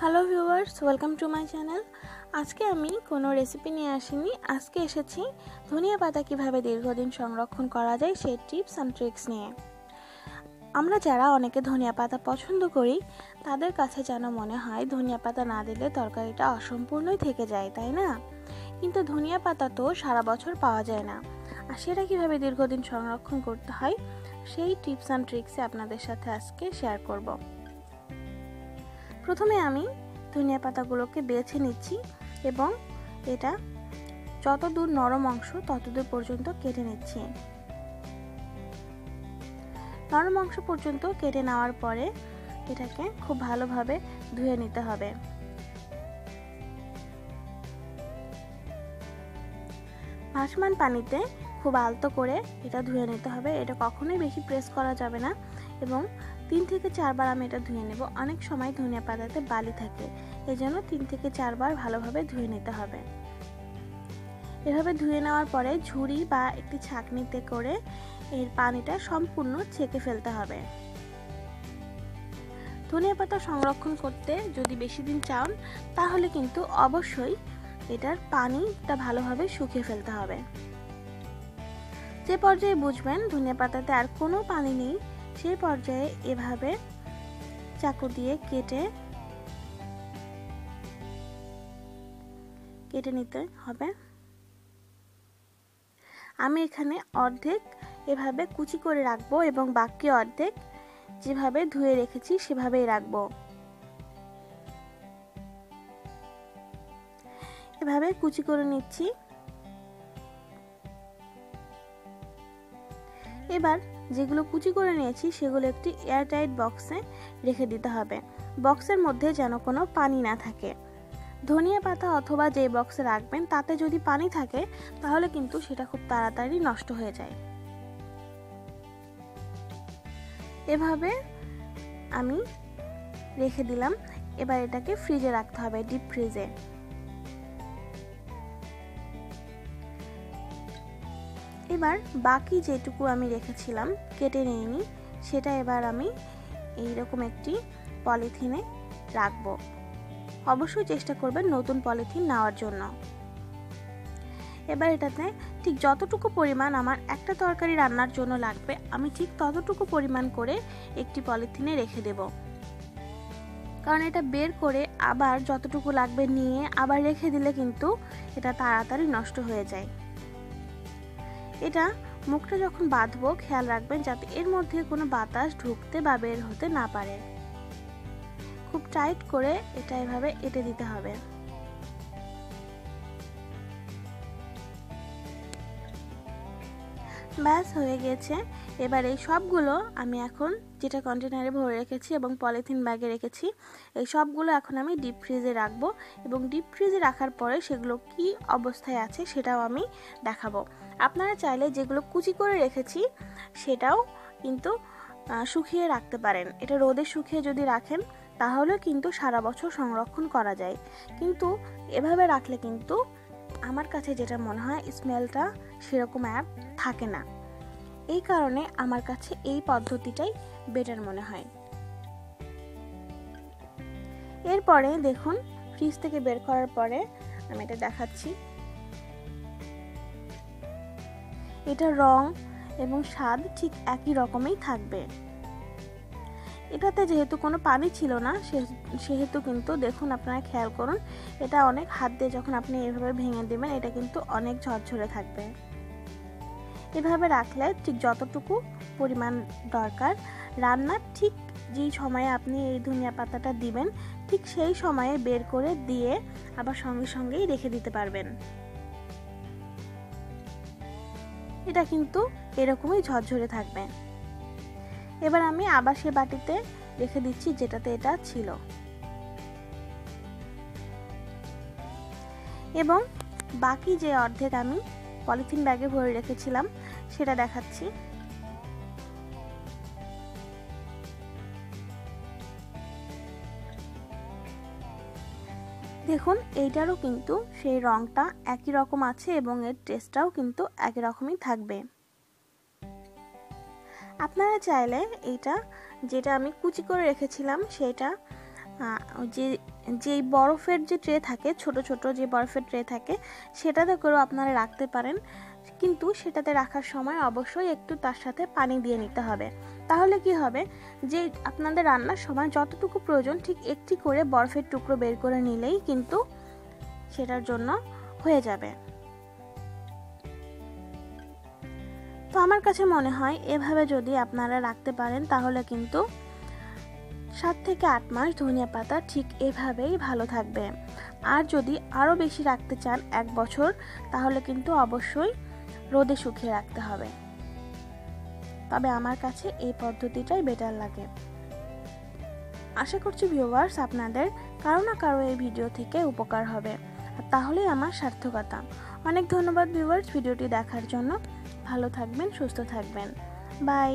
Hello viewers, welcome to my channel. আজকে আমি কোনো রেসিপি নিয়ে আসিনি। আজকে এসেছি ধনিয়া পাতা কীভাবে দীর্ঘদিন সংরক্ষণ করা যায় সেই টিপস অ্যান্ড ট্রিক্স নিয়ে। আমরা যারা অনেকে ধনিয়া পাতা পছন্দ করি তাদের কাছে যেন মনে হয় ধনিয়া পাতা না দিলে তরকারিটা অসম্পূর্ণই থেকে যায়, তাই না? কিন্তু ধনিয়া পাতা তো সারা বছর পাওয়া যায় না, আর সেটা কীভাবে দীর্ঘদিন সংরক্ষণ করতে হয় সেই টিপস অ্যান্ড ট্রিক্সে আপনাদের সাথে আজকে শেয়ার করব। প্রথমে আমি ধনিয়া পাতাগুলোকে বেছে নিচ্ছি এবং এটা যতদূর নরম অংশ ততদূর পর্যন্ত কেটে নিচ্ছি। নরম অংশ পর্যন্ত কেটে নেওয়ার পরে এটাকে খুব ভালোভাবে ধুয়ে নিতে হবে। ভাসমান পানিতে খুব আলতো করে এটা ধুয়ে নিতে হবে। এটা কখনোই বেশি প্রেস করা যাবে না এবং 3 থেকে 4 বার আমি এটা ধুয়ে নেব। অনেক সময় ধনিয়া পাতাতে বালি থাকে, এজন্য 3 থেকে 4 বার ভালোভাবে ধুয়ে নিতে হবে। এভাবে ধুয়ে নেওয়ার পরে ঝুড়ি বা একটি ছাঁকনিতে করে এর পানিটা সম্পূর্ণ ছেঁকে ফেলতে হবে। ধনিয়া পাতা সংরক্ষণ করতে যদি বেশি দিন চান তাহলে কিন্তু অবশ্যই এটার পানিটা ভালোভাবে শুকিয়ে ফেলতে হবে। যে পর্যায়ে বুঝবেন ধনিয়া পাতাতে আর কোনো পানি নেই, সেই পর্যায়ে এভাবে চাকু দিয়ে কেটে নিতে হবে। আমি এখানে অর্ধেক এভাবে কুচি করে রাখবো এবং বাকি অর্ধেক যেভাবে ধুয়ে রেখেছি সেভাবেই রাখবো। এভাবে কুচি করে নিচ্ছি। এবার যেগুলো কুচি করে নিয়েছি সেগুলো একটি এয়ারটাইট বক্সে রেখে দিতে হবে। বক্সের মধ্যে যেন কোনো পানি না থাকে। ধনিয়া পাতা অথবা যে বক্সে রাখবেন তাতে যদি পানি থাকে তাহলে কিন্তু সেটা খুব তাড়াতাড়ি নষ্ট হয়ে যায়। এভাবে আমি রেখে দিলাম। এবার এটাকে ফ্রিজে রাখতে হবে, ডিপ ফ্রিজে। এবার বাকি যেটুকু আমি রেখেছিলাম কেটে নিইনি সেটা এবার আমি এইরকম একটি পলিথিনে রাখবো। অবশ্যই চেষ্টা করবেন নতুন পলিথিন নেওয়ার জন্য। এবার এটাতে ঠিক যতটুকু পরিমাণ আমার একটা তরকারি রান্নার জন্য লাগবে আমি ঠিক ততটুকু পরিমাণ করে একটি পলিথিনে রেখে দেব। কারণ এটা বের করে আবার যতটুকু লাগবে নিয়ে আবার রেখে দিলে কিন্তু এটা তাড়াতাড়ি নষ্ট হয়ে যায়। এটা মুখটা যখন বাঁধবো খেয়াল রাখবেন যাতে এর মধ্যে কোনো বাতাস ঢুকতে বা বের হতে না পারে। খুব টাইট করে এটা এভাবে এঁটে দিতে হবে। ব্যাস হয়ে গেছে। এবার এই সবগুলো আমি এখন যেটা কন্টেনারে ভরে রেখেছি এবং পলিথিন ব্যাগে রেখেছি এই সবগুলো এখন আমি ডিপ ফ্রিজে রাখবো এবং ডিপ ফ্রিজে রাখার পরে সেগুলো কি অবস্থায় আছে সেটাও আমি দেখাবো। আপনারা চাইলে যেগুলো কুচি করে রেখেছি সেটাও কিন্তু শুকিয়ে রাখতে পারেন। এটা রোদে শুকিয়ে যদি রাখেন তাহলে কিন্তু সারা বছর সংরক্ষণ করা যায়। কিন্তু এভাবে রাখলে কিন্তু আমার কাছে যেটা মনে হয় স্মেলটা সেরকম আর থাকে না। এই কারণে আমার কাছে এই পদ্ধতিটাই বেটার মনে হয়। এরপরে দেখুন ফ্রিজ থেকে বের করার পরে আমি এটা দেখাচ্ছি। এটা রং এবং স্বাদ ঠিক একই রকমই থাকবে। এটাতে যেহেতু কোনো পানি ছিল না সেহেতু কিন্তু দেখুন আপনারা খেয়াল করুন এটা অনেক হাত দিয়ে যখন আপনি এভাবে ভেঙে দেবেন এটা কিন্তু অনেক ঝরঝরে থাকবে। এভাবে রাখলে ঠিক যতটুকু পরিমাণ দরকার রান্নার ঠিক যেই সময়ে আপনি এই ধনিয়া পাতাটা দিবেন ঠিক সেই সময়ে বের করে দিয়ে আবার সঙ্গে সঙ্গেই রেখে দিতে পারবেন। এটা কিন্তু এরকমই ঝরঝরে থাকবে। এবার আমি আবার সে বাটিতে রেখে দিচ্ছি যেটাতে এটা ছিল এবং বাকি যে অর্ধেক আমি পলিথিন ব্যাগে ভরে রেখেছিলাম সেটা দেখাচ্ছি। দেখুন এইটারও কিন্তু সেই রংটা একই রকম আছে এবং এর টেস্টটাও কিন্তু একই রকমই থাকবে। আপনারা চাইলে এটা যেটা আমি কুচি করে রেখেছিলাম সেটা যে যেই বরফের যে ট্রে থাকে, ছোট ছোট যে বরফের ট্রে থাকে, সেটাতে করেও আপনারা রাখতে পারেন, কিন্তু সেটাতে রাখার সময় অবশ্যই একটু তার সাথে পানি দিয়ে নিতে হবে। তাহলে কি হবে, যে আপনাদের রান্নার সময় যতটুকু প্রয়োজন ঠিক একটি করে বরফের টুকরো বের করে নিলেই কিন্তু সেটার জন্য হয়ে যাবে। তো আমার কাছে মনে হয় এভাবে যদি আপনারা রাখতে পারেন তাহলে কিন্তু 7 থেকে 8 মাস ধনিয়া পাতা ঠিক এভাবেই ভালো থাকবে। আর যদি আরও বেশি রাখতে চান 1 বছর, তাহলে কিন্তু অবশ্যই রোদে শুকিয়ে রাখতে হবে। তবে আমার কাছে এই পদ্ধতিটাই বেটার লাগে। আশা করছি ভিউয়ার্স আপনাদের কারো না কারো এই ভিডিও থেকে উপকার হবে, আর তাহলেই আমার সার্থকতা। অনেক ধন্যবাদ ভিউয়ার্স ভিডিওটি দেখার জন্য। ভালো থাকবেন, সুস্থ থাকবেন। বাই।